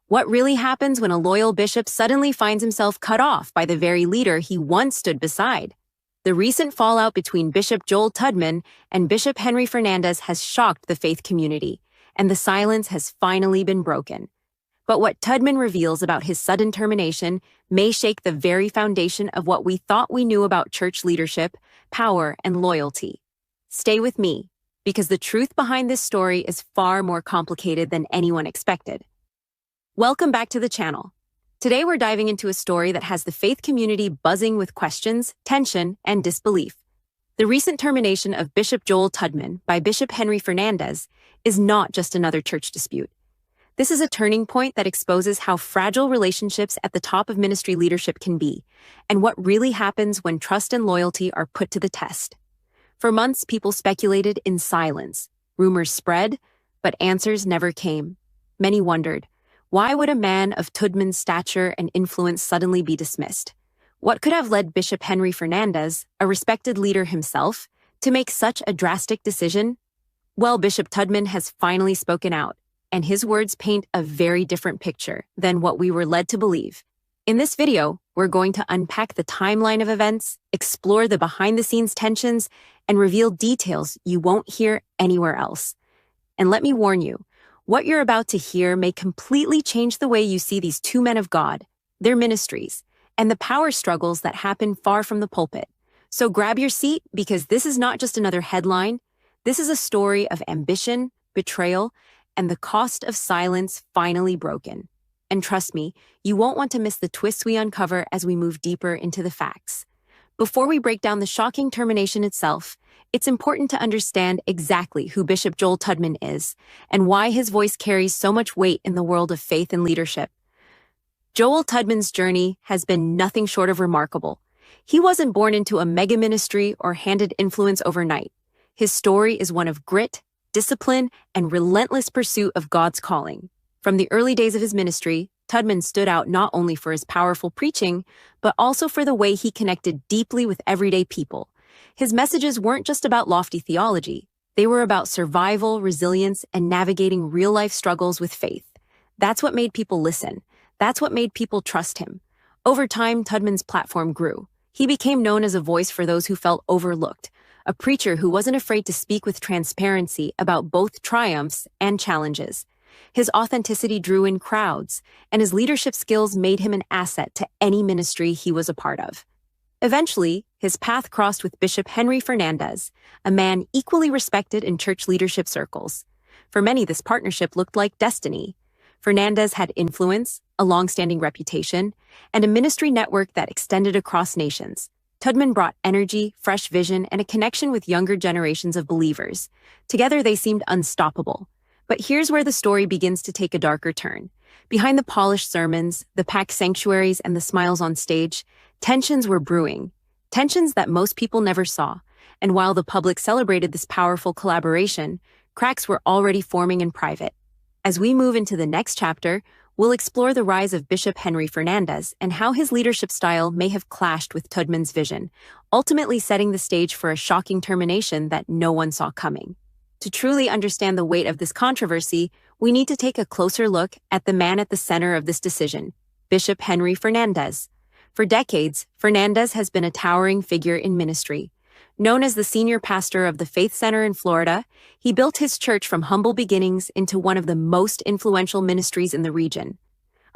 What really happens when a loyal bishop suddenly finds himself cut off by the very leader he once stood beside? The recent fallout between Bishop Joel Tudman and Bishop Henry Fernandez has shocked the faith community, and the silence has finally been broken. But what Tudman reveals about his sudden termination may shake the very foundation of what we thought we knew about church leadership, power, and loyalty. Stay with me, because the truth behind this story is far more complicated than anyone expected. Welcome back to the channel. Today we're diving into a story that has the faith community buzzing with questions, tension, and disbelief. The recent termination of Bishop Joel Tudman by Bishop Henry Fernandez is not just another church dispute. This is a turning point that exposes how fragile relationships at the top of ministry leadership can be, and what really happens when trust and loyalty are put to the test. For months, people speculated in silence. Rumors spread, but answers never came. Many wondered, why would a man of Tudman's stature and influence suddenly be dismissed? What could have led Bishop Henry Fernandez, a respected leader himself, to make such a drastic decision? Well, Bishop Tudman has finally spoken out, and his words paint a very different picture than what we were led to believe. In this video, we're going to unpack the timeline of events, explore the behind-the-scenes tensions, and reveal details you won't hear anywhere else. And let me warn you, what you're about to hear may completely change the way you see these two men of God, their ministries, and the power struggles that happen far from the pulpit. So grab your seat, because this is not just another headline. This is a story of ambition, betrayal, and the cost of silence finally broken. And trust me, you won't want to miss the twists we uncover as we move deeper into the facts. Before we break down the shocking termination itself, it's important to understand exactly who Bishop Joel Tudman is and why his voice carries so much weight in the world of faith and leadership. Joel Tudman's journey has been nothing short of remarkable. He wasn't born into a mega ministry or handed influence overnight. His story is one of grit, discipline, and relentless pursuit of God's calling. From the early days of his ministry, Tudman stood out not only for his powerful preaching, but also for the way he connected deeply with everyday people. His messages weren't just about lofty theology. They were about survival, resilience, and navigating real-life struggles with faith. That's what made people listen. That's what made people trust him. Over time, Tudman's platform grew. He became known as a voice for those who felt overlooked, a preacher who wasn't afraid to speak with transparency about both triumphs and challenges. His authenticity drew in crowds, and his leadership skills made him an asset to any ministry he was a part of. Eventually, his path crossed with Bishop Henry Fernandez, a man equally respected in church leadership circles. For many, this partnership looked like destiny. Fernandez had influence, a long-standing reputation, and a ministry network that extended across nations. Tudman brought energy, fresh vision, and a connection with younger generations of believers. Together, they seemed unstoppable. But here's where the story begins to take a darker turn. Behind the polished sermons, the packed sanctuaries, and the smiles on stage, tensions were brewing. Tensions that most people never saw. And while the public celebrated this powerful collaboration, cracks were already forming in private. As we move into the next chapter, we'll explore the rise of Bishop Henry Fernandez and how his leadership style may have clashed with Tudman's vision, ultimately setting the stage for a shocking termination that no one saw coming. To truly understand the weight of this controversy, we need to take a closer look at the man at the center of this decision, Bishop Henry Fernandez. For decades, Fernandez has been a towering figure in ministry. Known as the senior pastor of the Faith Center in Florida, he built his church from humble beginnings into one of the most influential ministries in the region.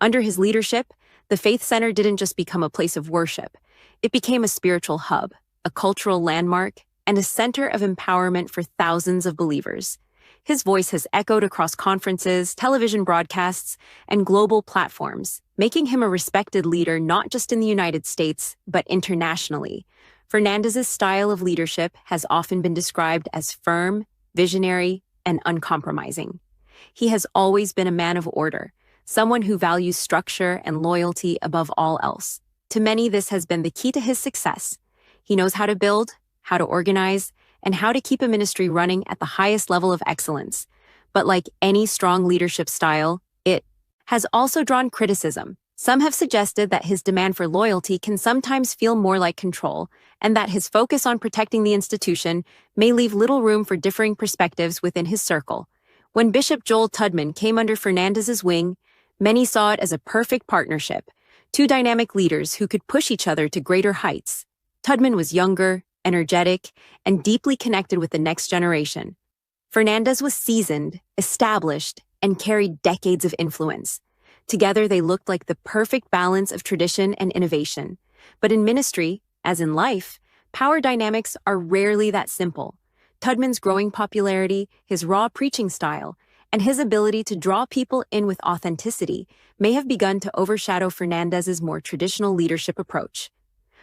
Under his leadership, the Faith Center didn't just become a place of worship. It became a spiritual hub, a cultural landmark, and a center of empowerment for thousands of believers. His voice has echoed across conferences, television broadcasts, and global platforms, making him a respected leader not just in the United States, but internationally. Fernandez's style of leadership has often been described as firm, visionary, and uncompromising. He has always been a man of order, someone who values structure and loyalty above all else. To many, this has been the key to his success. He knows how to build, how to organize, and how to keep a ministry running at the highest level of excellence. But like any strong leadership style, it has also drawn criticism. Some have suggested that his demand for loyalty can sometimes feel more like control, and that his focus on protecting the institution may leave little room for differing perspectives within his circle. When Bishop Joel Tudman came under Fernandez's wing, Many saw it as a perfect partnership, two dynamic leaders who could push each other to greater heights. Tudman was younger, energetic, and deeply connected with the next generation. Fernandez was seasoned, established, and carried decades of influence. Together, they looked like the perfect balance of tradition and innovation. But in ministry, as in life, power dynamics are rarely that simple. Tudman's growing popularity, his raw preaching style, and his ability to draw people in with authenticity may have begun to overshadow Fernandez's more traditional leadership approach.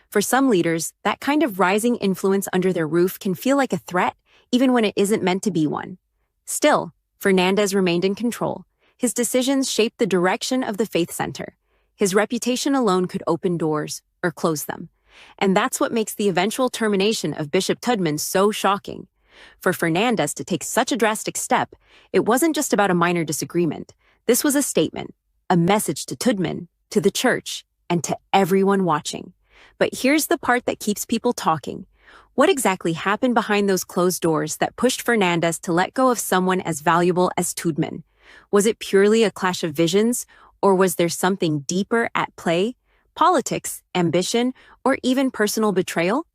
For some leaders, that kind of rising influence under their roof can feel like a threat, even when it isn't meant to be one. Still, Fernandez remained in control. His decisions shaped the direction of the Faith Center. His reputation alone could open doors or close them. And that's what makes the eventual termination of Bishop Tudman so shocking. For Fernandez to take such a drastic step, it wasn't just about a minor disagreement. This was a statement, a message to Tudman, to the church, and to everyone watching. But here's the part that keeps people talking. What exactly happened behind those closed doors that pushed Fernandez to let go of someone as valuable as Tudman? Was it purely a clash of visions, or was there something deeper at play? Politics, ambition, or even personal betrayal?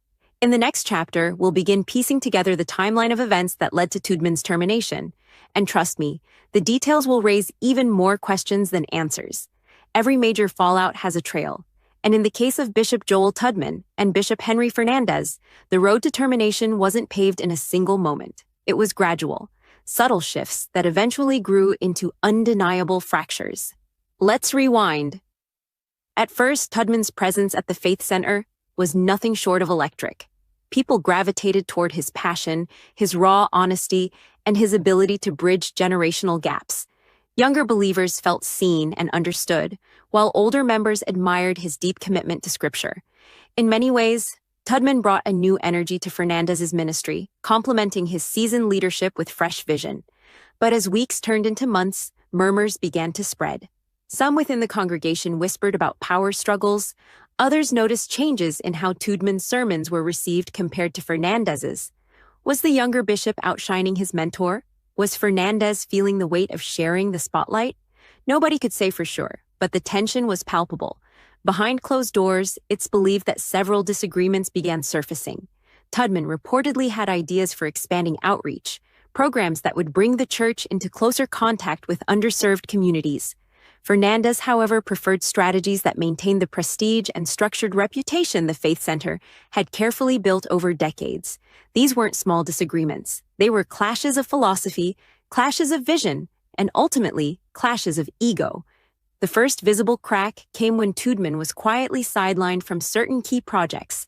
In the next chapter, we'll begin piecing together the timeline of events that led to Tudman's termination. And trust me, the details will raise even more questions than answers. Every major fallout has a trail. And in the case of Bishop Joel Tudman and Bishop Henry Fernandez, the road to termination wasn't paved in a single moment. It was gradual, subtle shifts that eventually grew into undeniable fractures. Let's rewind. At first, Tudman's presence at the Faith Center was nothing short of electric. People gravitated toward his passion, his raw honesty, and his ability to bridge generational gaps. Younger believers felt seen and understood, while older members admired his deep commitment to Scripture. In many ways, Tudman brought a new energy to Fernandez's ministry, complementing his seasoned leadership with fresh vision. But as weeks turned into months, murmurs began to spread. Some within the congregation whispered about power struggles. Others noticed changes in how Tudman's sermons were received compared to Fernandez's. Was the younger bishop outshining his mentor? Was Fernandez feeling the weight of sharing the spotlight? Nobody could say for sure, but the tension was palpable. Behind closed doors, it's believed that several disagreements began surfacing. Tudman reportedly had ideas for expanding outreach, programs that would bring the church into closer contact with underserved communities. Fernandez, however, preferred strategies that maintained the prestige and structured reputation the Faith Center had carefully built over decades. These weren't small disagreements. They were clashes of philosophy, clashes of vision, and ultimately, clashes of ego. The first visible crack came when Tudman was quietly sidelined from certain key projects.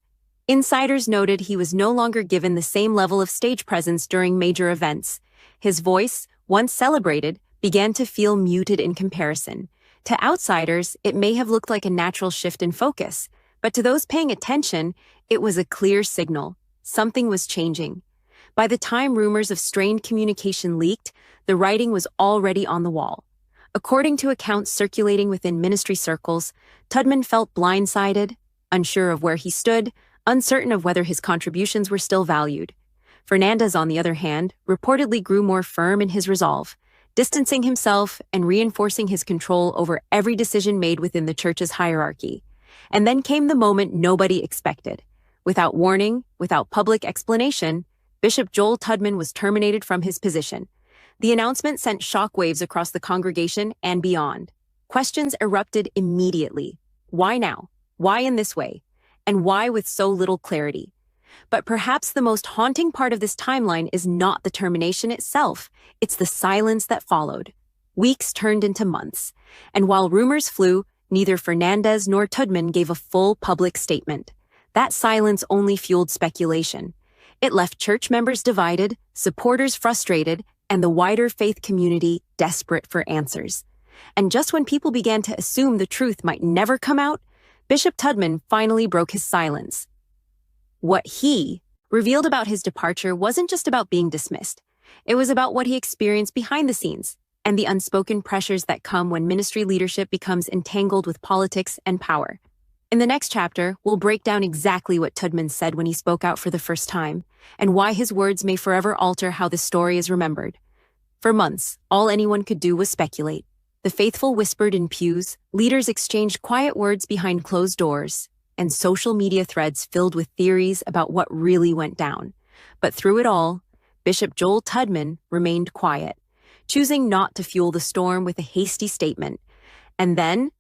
Insiders noted he was no longer given the same level of stage presence during major events. His voice, once celebrated, began to feel muted in comparison. To outsiders, it may have looked like a natural shift in focus, but to those paying attention, it was a clear signal. Something was changing. By the time rumors of strained communication leaked, the writing was already on the wall. According to accounts circulating within ministry circles, Tudman felt blindsided, unsure of where he stood, uncertain of whether his contributions were still valued. Fernandez, on the other hand, reportedly grew more firm in his resolve, distancing himself and reinforcing his control over every decision made within the church's hierarchy. And then came the moment nobody expected. Without warning, without public explanation, Bishop Joel Tudman was terminated from his position. The announcement sent shockwaves across the congregation and beyond. Questions erupted immediately. Why now? Why in this way? And why with so little clarity? But perhaps the most haunting part of this timeline is not the termination itself, it's the silence that followed. Weeks turned into months, and while rumors flew, neither Fernandez nor Tudman gave a full public statement. That silence only fueled speculation. It left church members divided, supporters frustrated, and the wider faith community desperate for answers. And just when people began to assume the truth might never come out, Bishop Tudman finally broke his silence. What he revealed about his departure wasn't just about being dismissed. It was about what he experienced behind the scenes and the unspoken pressures that come when ministry leadership becomes entangled with politics and power. In the next chapter, we'll break down exactly what Tudman said when he spoke out for the first time, and why his words may forever alter how the story is remembered. For months, all anyone could do was speculate. The faithful whispered in pews, leaders exchanged quiet words behind closed doors, and social media threads filled with theories about what really went down. But through it all, Bishop Joel Tudman remained quiet, choosing not to fuel the storm with a hasty statement. And then,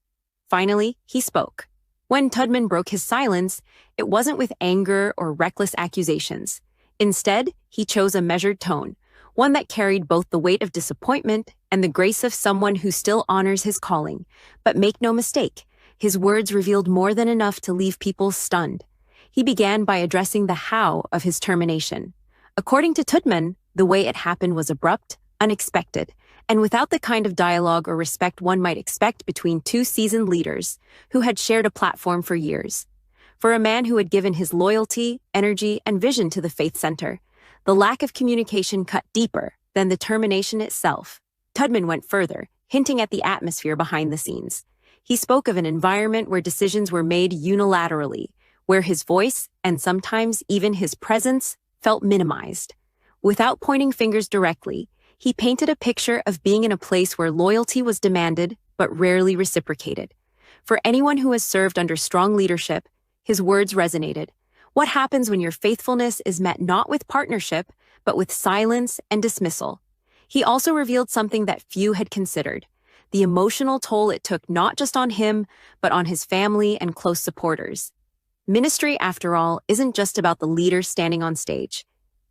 finally, he spoke. When Tudman broke his silence, it wasn't with anger or reckless accusations. Instead, he chose a measured tone, one that carried both the weight of disappointment and the grace of someone who still honors his calling. But make no mistake, his words revealed more than enough to leave people stunned. He began by addressing the how of his termination. According to Tudman, the way it happened was abrupt, unexpected, and without the kind of dialogue or respect one might expect between two seasoned leaders who had shared a platform for years. For a man who had given his loyalty, energy, and vision to the Faith Center, the lack of communication cut deeper than the termination itself. Tudman went further, hinting at the atmosphere behind the scenes. He spoke of an environment where decisions were made unilaterally, where his voice, and sometimes even his presence, felt minimized. Without pointing fingers directly, he painted a picture of being in a place where loyalty was demanded but rarely reciprocated. For anyone who has served under strong leadership, his words resonated. What happens when your faithfulness is met not with partnership, but with silence and dismissal? He also revealed something that few had considered: the emotional toll it took not just on him, but on his family and close supporters. Ministry, after all, isn't just about the leaders standing on stage.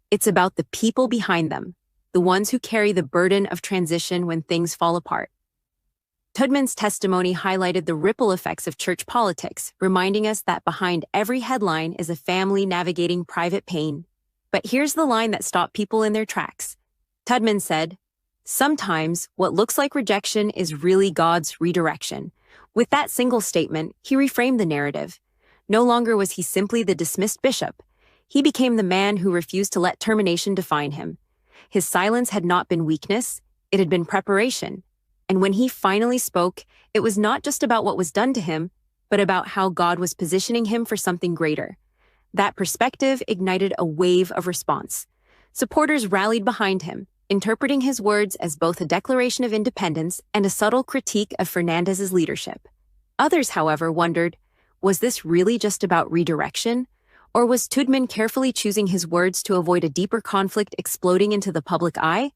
It's about the people behind them, the ones who carry the burden of transition when things fall apart. Tudman's testimony highlighted the ripple effects of church politics, reminding us that behind every headline is a family navigating private pain. But here's the line that stopped people in their tracks. Tudman said, "Sometimes what looks like rejection is really God's redirection." With that single statement, he reframed the narrative. No longer was he simply the dismissed bishop. He became the man who refused to let termination define him. His silence had not been weakness, it had been preparation. And when he finally spoke, it was not just about what was done to him, but about how God was positioning him for something greater. That perspective ignited a wave of response. Supporters rallied behind him, interpreting his words as both a declaration of independence and a subtle critique of Fernandez's leadership. Others, however, wondered, was this really just about redirection? Or was Tudman carefully choosing his words to avoid a deeper conflict exploding into the public eye?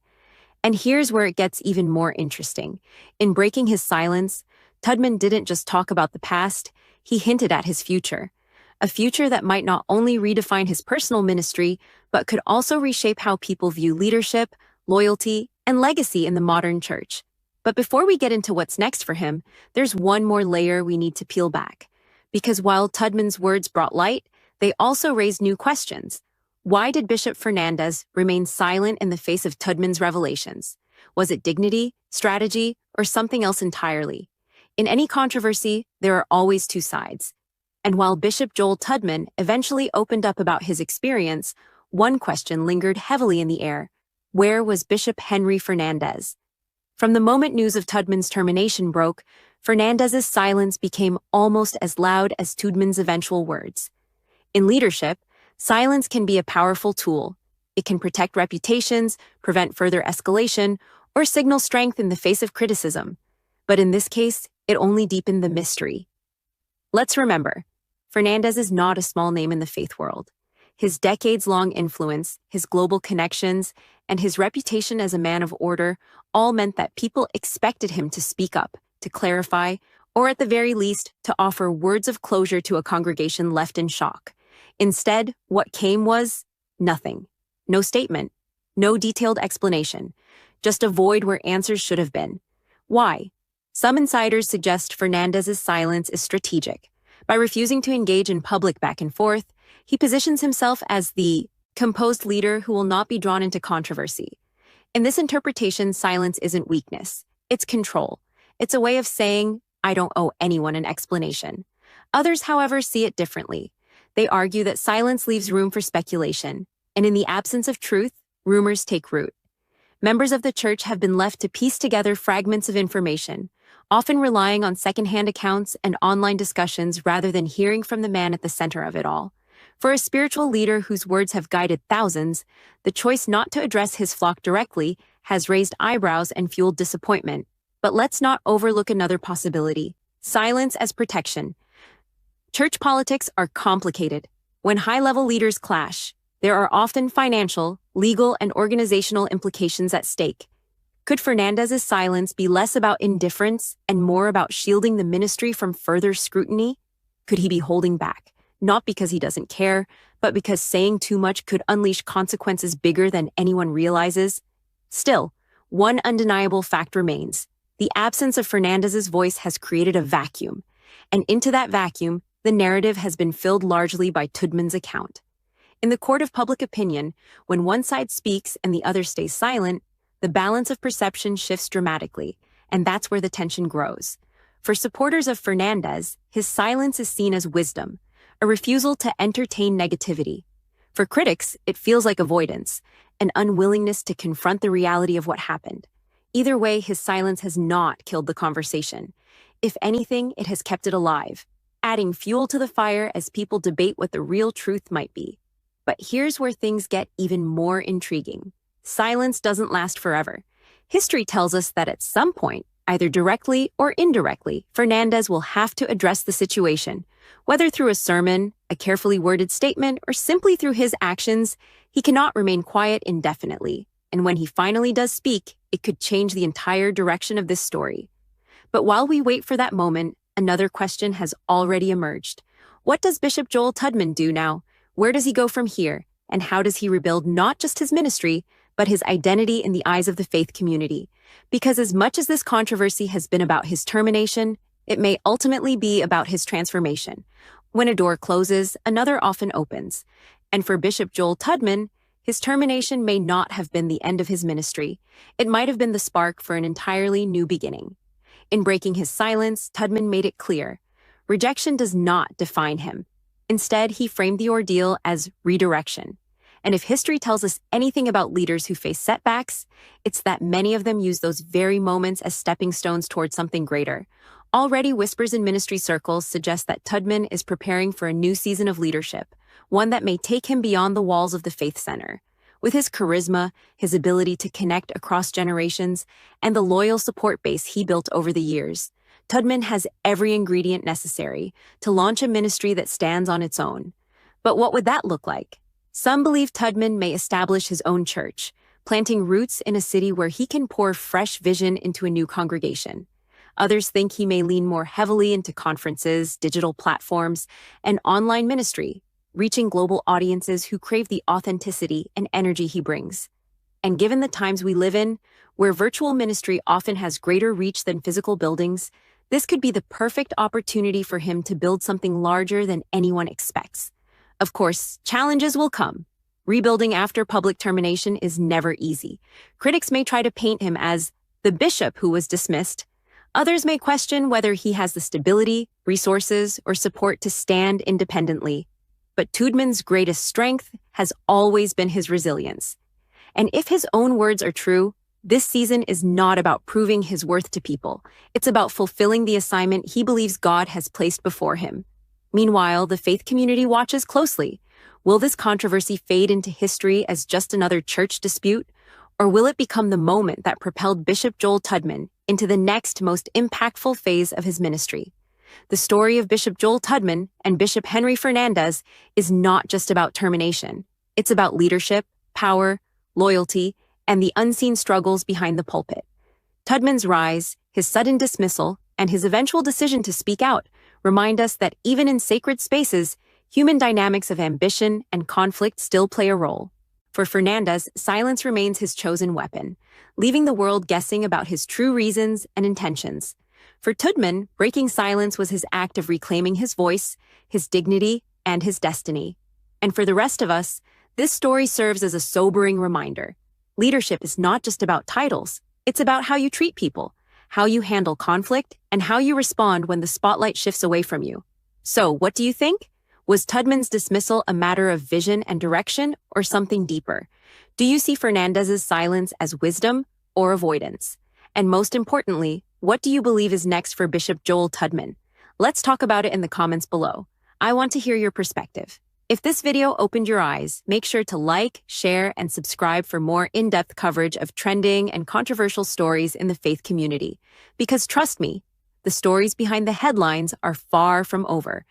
And here's where it gets even more interesting. In breaking his silence, Tudman didn't just talk about the past, he hinted at his future. A future that might not only redefine his personal ministry, but could also reshape how people view leadership, loyalty, and legacy in the modern church. But before we get into what's next for him, there's one more layer we need to peel back. Because while Tudman's words brought light, they also raised new questions. Why did Bishop Fernandez remain silent in the face of Tudman's revelations? Was it dignity, strategy, or something else entirely? In any controversy, there are always two sides. And while Bishop Joel Tudman eventually opened up about his experience, one question lingered heavily in the air. Where was Bishop Henry Fernandez? From the moment news of Tudman's termination broke, Fernandez's silence became almost as loud as Tudman's eventual words. In leadership, silence can be a powerful tool. It can protect reputations, prevent further escalation, or signal strength in the face of criticism. But in this case, it only deepened the mystery. Let's remember, Fernandez is not a small name in the faith world. His decades-long influence, his global connections, and his reputation as a man of order all meant that people expected him to speak up, to clarify, or at the very least, to offer words of closure to a congregation left in shock. Instead, what came was nothing. No statement, no detailed explanation, just a void where answers should have been. Why? Some insiders suggest Fernandez's silence is strategic. By refusing to engage in public back and forth, he positions himself as the composed leader who will not be drawn into controversy. In this interpretation, silence isn't weakness. It's control. It's a way of saying, I don't owe anyone an explanation. Others, however, see it differently. They argue that silence leaves room for speculation, and in the absence of truth, rumors take root. Members of the church have been left to piece together fragments of information, often relying on secondhand accounts and online discussions rather than hearing from the man at the center of it all. For a spiritual leader whose words have guided thousands, the choice not to address his flock directly has raised eyebrows and fueled disappointment. But let's not overlook another possibility: silence as protection. Church politics are complicated. When high-level leaders clash, there are often financial, legal, and organizational implications at stake. Could Fernandez's silence be less about indifference and more about shielding the ministry from further scrutiny? Could he be holding back, not because he doesn't care, but because saying too much could unleash consequences bigger than anyone realizes? Still, one undeniable fact remains: the absence of Fernandez's voice has created a vacuum, and into that vacuum, the narrative has been filled largely by Tudman's account. In the court of public opinion, when one side speaks and the other stays silent, the balance of perception shifts dramatically, and that's where the tension grows. For supporters of Fernandez, his silence is seen as wisdom, a refusal to entertain negativity. For critics, it feels like avoidance, an unwillingness to confront the reality of what happened. Either way, his silence has not killed the conversation. If anything, it has kept it alive, adding fuel to the fire as people debate what the real truth might be. But here's where things get even more intriguing. Silence doesn't last forever. History tells us that at some point, either directly or indirectly, Fernandez will have to address the situation. Whether through a sermon, a carefully worded statement, or simply through his actions, he cannot remain quiet indefinitely. And when he finally does speak, it could change the entire direction of this story. But while we wait for that moment, another question has already emerged. What does Bishop Joel Tudman do now? Where does he go from here? And how does he rebuild not just his ministry, but his identity in the eyes of the faith community? Because as much as this controversy has been about his termination, it may ultimately be about his transformation. When a door closes, another often opens. And for Bishop Joel Tudman, his termination may not have been the end of his ministry. It might have been the spark for an entirely new beginning. In breaking his silence, Tudman made it clear: rejection does not define him. Instead, he framed the ordeal as redirection. And if history tells us anything about leaders who face setbacks, it's that many of them use those very moments as stepping stones towards something greater. Already, whispers in ministry circles suggest that Tudman is preparing for a new season of leadership, one that may take him beyond the walls of the faith center. With his charisma, his ability to connect across generations, and the loyal support base he built over the years, Tudman has every ingredient necessary to launch a ministry that stands on its own. But what would that look like? Some believe Tudman may establish his own church, planting roots in a city where he can pour fresh vision into a new congregation. Others think he may lean more heavily into conferences, digital platforms, and online ministry, reaching global audiences who crave the authenticity and energy he brings. And given the times we live in, where virtual ministry often has greater reach than physical buildings, this could be the perfect opportunity for him to build something larger than anyone expects. Of course, challenges will come. Rebuilding after public termination is never easy. Critics may try to paint him as the bishop who was dismissed. Others may question whether he has the stability, resources, or support to stand independently. But Tudman's greatest strength has always been his resilience. And if his own words are true, this season is not about proving his worth to people. It's about fulfilling the assignment he believes God has placed before him. Meanwhile, the faith community watches closely. Will this controversy fade into history as just another church dispute? Or will it become the moment that propelled Bishop Joel Tudman into the next most impactful phase of his ministry? The story of Bishop Joel Tudman and Bishop Henry Fernandez is not just about termination. It's about leadership, power, loyalty, and the unseen struggles behind the pulpit. Tudman's rise, his sudden dismissal, and his eventual decision to speak out remind us that even in sacred spaces, human dynamics of ambition and conflict still play a role. For Fernandez, silence remains his chosen weapon, leaving the world guessing about his true reasons and intentions. For Tudman, breaking silence was his act of reclaiming his voice, his dignity, and his destiny. And for the rest of us, this story serves as a sobering reminder. Leadership is not just about titles. It's about how you treat people, how you handle conflict, and how you respond when the spotlight shifts away from you. So, what do you think? Was Tudman's dismissal a matter of vision and direction, or something deeper? Do you see Fernandez's silence as wisdom or avoidance? And most importantly, what do you believe is next for Bishop Joel Tudman? Let's talk about it in the comments below. I want to hear your perspective. If this video opened your eyes, make sure to like, share, and subscribe for more in-depth coverage of trending and controversial stories in the faith community. Because trust me, the stories behind the headlines are far from over,